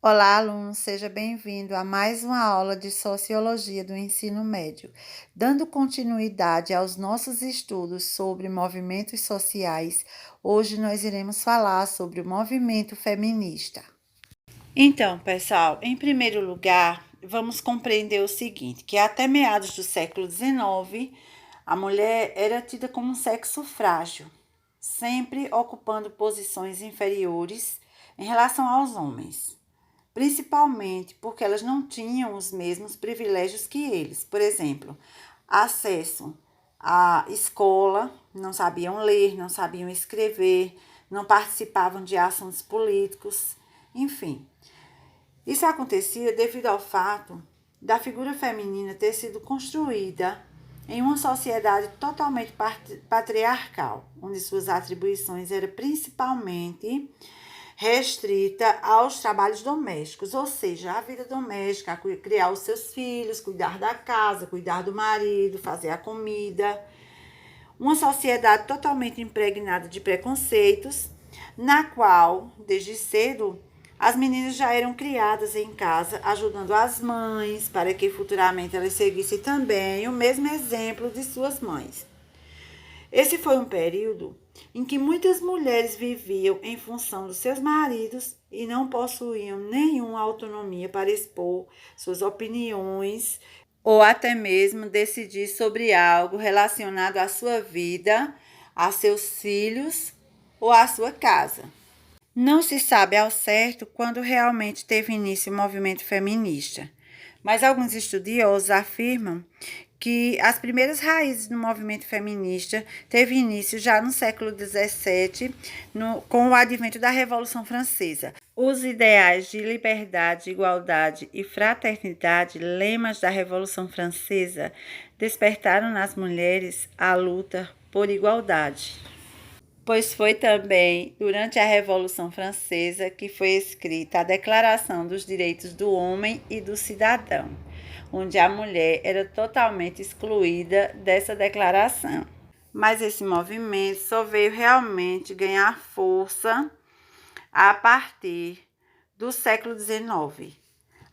Olá, aluno, seja bem-vindo a mais uma aula de Sociologia do Ensino Médio. Dando continuidade aos nossos estudos sobre movimentos sociais, hoje nós iremos falar sobre o movimento feminista. Então, pessoal, em primeiro lugar, vamos compreender o seguinte, que até meados do século XIX, a mulher era tida como um sexo frágil, sempre ocupando posições inferiores em relação aos homens. Principalmente porque elas não tinham os mesmos privilégios que eles. Por exemplo, acesso à escola, não sabiam ler, não sabiam escrever, não participavam de assuntos políticos, enfim. Isso acontecia devido ao fato da figura feminina ter sido construída em uma sociedade totalmente patriarcal, onde suas atribuições eram principalmente restrita aos trabalhos domésticos, ou seja, a vida doméstica, criar os seus filhos, cuidar da casa, cuidar do marido, fazer a comida. Uma sociedade totalmente impregnada de preconceitos, na qual, desde cedo, as meninas já eram criadas em casa, ajudando as mães, para que futuramente elas seguissem também o mesmo exemplo de suas mães. Esse foi um período em que muitas mulheres viviam em função dos seus maridos e não possuíam nenhuma autonomia para expor suas opiniões ou até mesmo decidir sobre algo relacionado à sua vida, a seus filhos ou à sua casa. Não se sabe ao certo quando realmente teve início o movimento feminista, mas alguns estudiosos afirmam que as primeiras raízes do movimento feminista teve início já no século XVII, com o advento da Revolução Francesa. Os ideais de liberdade, igualdade e fraternidade, lemas da Revolução Francesa, despertaram nas mulheres a luta por igualdade. Pois foi também durante a Revolução Francesa que foi escrita a Declaração dos Direitos do Homem e do Cidadão, onde a mulher era totalmente excluída dessa declaração. Mas esse movimento só veio realmente ganhar força a partir do século XIX.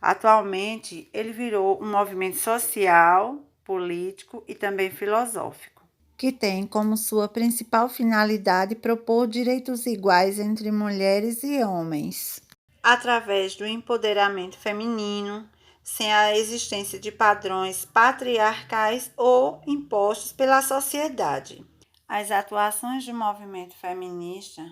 Atualmente, ele virou um movimento social, político e também filosófico, que tem como sua principal finalidade propor direitos iguais entre mulheres e homens, através do empoderamento feminino, sem a existência de padrões patriarcais ou impostos pela sociedade. As atuações do movimento feminista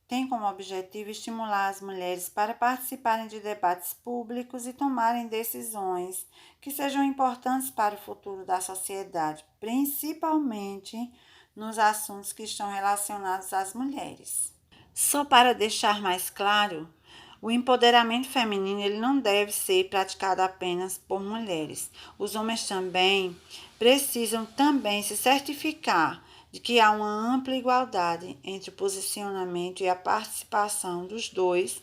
têm como objetivo estimular as mulheres para participarem de debates públicos e tomarem decisões que sejam importantes para o futuro da sociedade, principalmente nos assuntos que estão relacionados às mulheres. Só para deixar mais claro, o empoderamento feminino ele não deve ser praticado apenas por mulheres. Os homens também precisam se certificar de que há uma ampla igualdade entre o posicionamento e a participação dos dois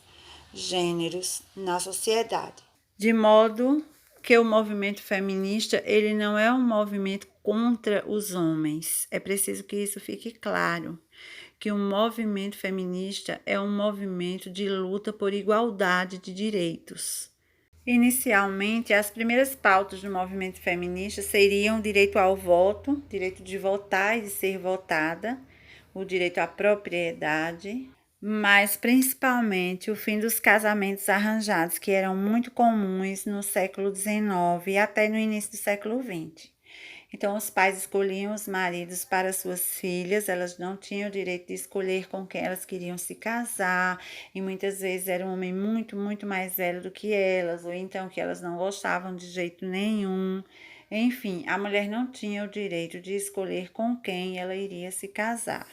gêneros na sociedade. De modo que o movimento feminista ele não é um movimento contra os homens. É preciso que isso fique claro, que o movimento feminista é um movimento de luta por igualdade de direitos. Inicialmente, as primeiras pautas do movimento feminista seriam o direito ao voto, direito de votar e de ser votada, o direito à propriedade, mas principalmente o fim dos casamentos arranjados, que eram muito comuns no século XIX e até no início do século XX. Então, os pais escolhiam os maridos para suas filhas, elas não tinham o direito de escolher com quem elas queriam se casar, e muitas vezes era um homem muito, muito mais velho do que elas, ou então que elas não gostavam de jeito nenhum. Enfim, a mulher não tinha o direito de escolher com quem ela iria se casar.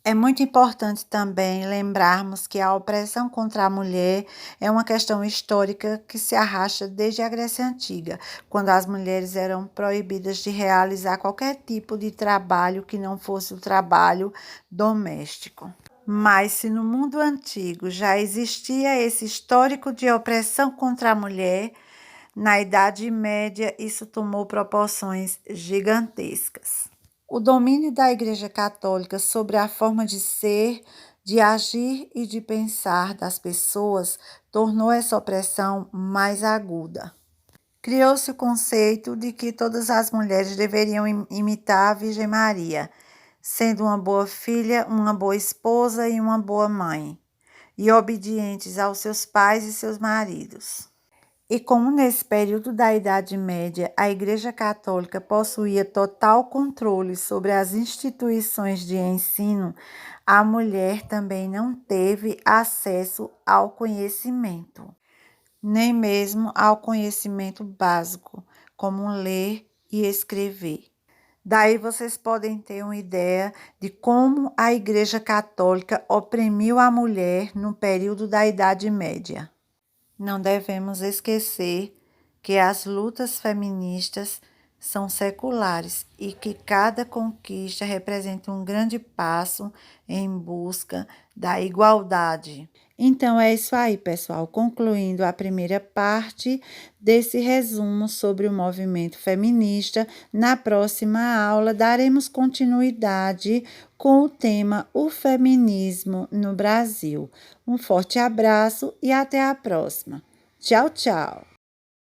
É muito importante também lembrarmos que a opressão contra a mulher é uma questão histórica que se arrasta desde a Grécia Antiga, quando as mulheres eram proibidas de realizar qualquer tipo de trabalho que não fosse o trabalho doméstico. Mas se no mundo antigo já existia esse histórico de opressão contra a mulher, na Idade Média isso tomou proporções gigantescas. O domínio da Igreja Católica sobre a forma de ser de agir e de pensar das pessoas tornou essa opressão mais aguda. Criou-se o conceito de que todas as mulheres deveriam imitar a Virgem Maria, sendo uma boa filha, uma boa esposa e uma boa mãe, e obedientes aos seus pais e seus maridos. E como nesse período da Idade Média a Igreja Católica possuía total controle sobre as instituições de ensino, a mulher também não teve acesso ao conhecimento, nem mesmo ao conhecimento básico, como ler e escrever. Daí vocês podem ter uma ideia de como a Igreja Católica oprimiu a mulher no período da Idade Média. Não devemos esquecer que as lutas feministas são seculares e que cada conquista representa um grande passo em busca da igualdade. Então é isso aí, pessoal. Concluindo a primeira parte desse resumo sobre o movimento feminista, na próxima aula daremos continuidade com o tema O Feminismo no Brasil. Um forte abraço e até a próxima. Tchau, tchau!